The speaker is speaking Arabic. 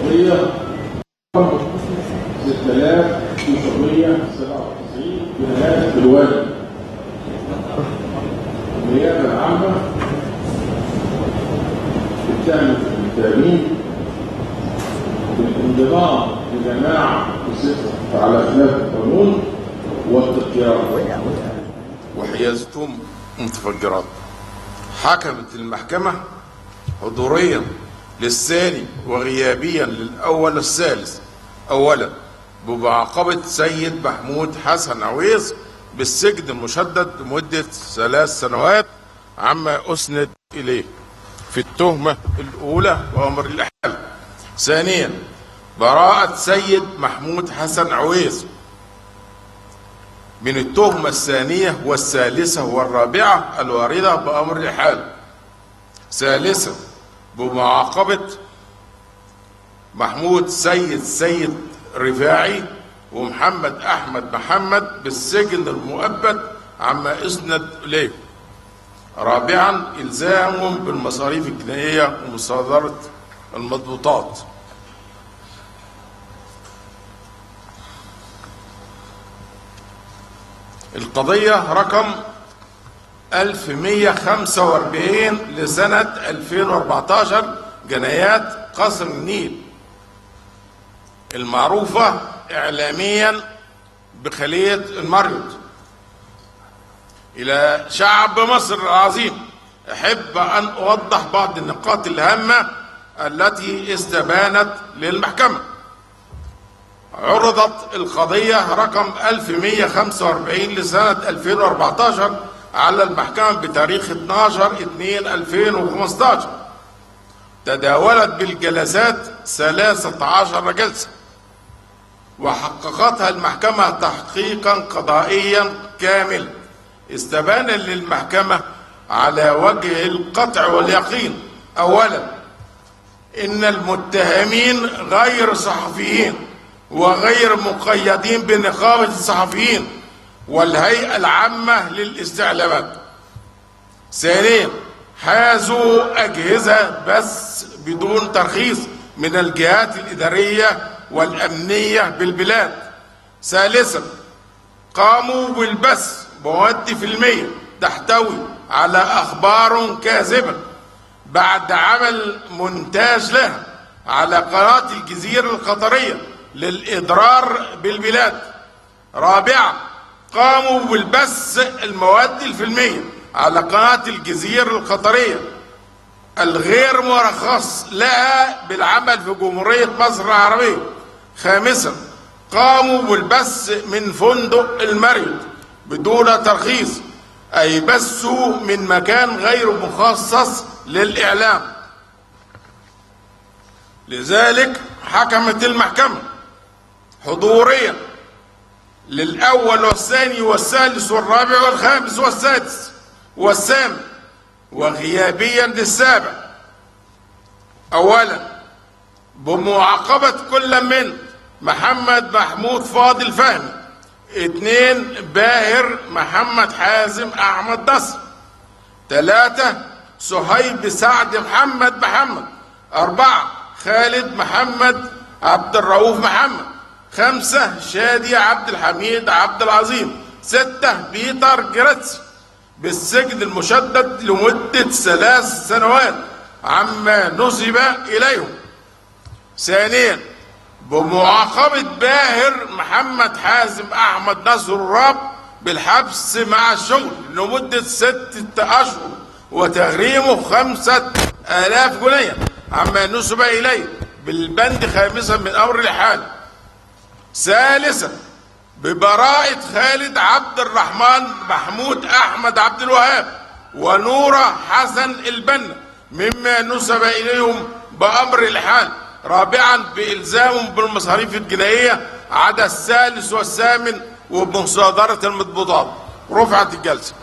قضية 6997 بنهاية الوالد النيابة العامة بتعمل التأمين بالانضمام لجماعة تسيطر على خلاف القانون والتقيير وحيازتهم متفجرات. حكمت المحكمة حضوريا للثاني وغيابيا للأول الثالث أولا بمعاقبة سيد محمود حسن عويس بالسجن المشدد لمدة 3 سنوات عما أسند إليه في التهمة الأولى وأمر الإحالة. ثانيا براءة سيد محمود حسن عويس من التهمة الثانية والثالثة والرابعة الواردة بأمر الإحالة. ثالثا بمعاقبة محمود سيد رفاعي ومحمد أحمد محمد بالسجن المؤبد عما أسند إليه. رابعا إلزامهم بالمصاريف الجنائية ومصادرة المضبوطات. القضية رقم 1145 لسنة 2014 جنايات قصر النيل المعروفة إعلاميا بخلية المريض. إلى شعب مصر العظيم أحب أن أوضح بعض النقاط الهامة التي استبانت للمحكمة. عرضت القضية رقم 1145 لسنة 2014 على المحكمة بتاريخ 12/2/2015. تداولت بالجلسات 13 جلسة، وحققتها المحكمة تحقيقا قضائيا كاملا استبان للمحكمة على وجه القطع واليقين أولا إن المتهمين غير صحفيين وغير مقيدين بنقابة الصحفيين والهيئة العامة للاستعلامات. ثانيا حازوا أجهزة بس بدون ترخيص من الجهات الإدارية والأمنية بالبلاد. ثالثا قاموا بالبث مواد فيلمية تحتوي على أخبار كاذبة بعد عمل مونتاج لها على قناة الجزيرة القطرية للإضرار بالبلاد. رابعا قاموا بالبث المواد الفيلمية على قناة الجزيرة القطرية الغير مرخص لها بالعمل في جمهورية مصر العربية. خامسا قاموا بالبث من فندق المريض بدون ترخيص، أي بثوا من مكان غير مخصص للإعلام. لذلك حكمت المحكمة حضوريا للأول والثاني والثالث والرابع والخامس والسادس والثامن، وغيابيا للسابع أولا بمعاقبة كل من محمد محمود فاضل فهمي، 2 باهر محمد حازم أحمد نصر، 3 صهيب سعد محمد 4 خالد محمد عبد الرؤوف محمد، 5 شادي عبد الحميد عبد العظيم، 6 بيتر جراتسي بالسجن المشدد لمدة 3 سنوات عما نسب إليهم. ثانيا بمعاقبة باهر محمد حازم أحمد نصر الراب بالحبس مع الشغل لمدة 6 أشهر وتغريمه 5000 جنيه عما نسب إليه بالبند خامسا من أمر الإحالة. ثالثا ببراءة خالد عبد الرحمن محمود أحمد عبد الوهاب ونورة حسن البنا مما نسب إليهم بأمر الإحالة. رابعا بإلزامهم بالمصاريف الجنائية عدا الثالث والثامن وبمصادرة المضبوطات. رفعت الجلسة.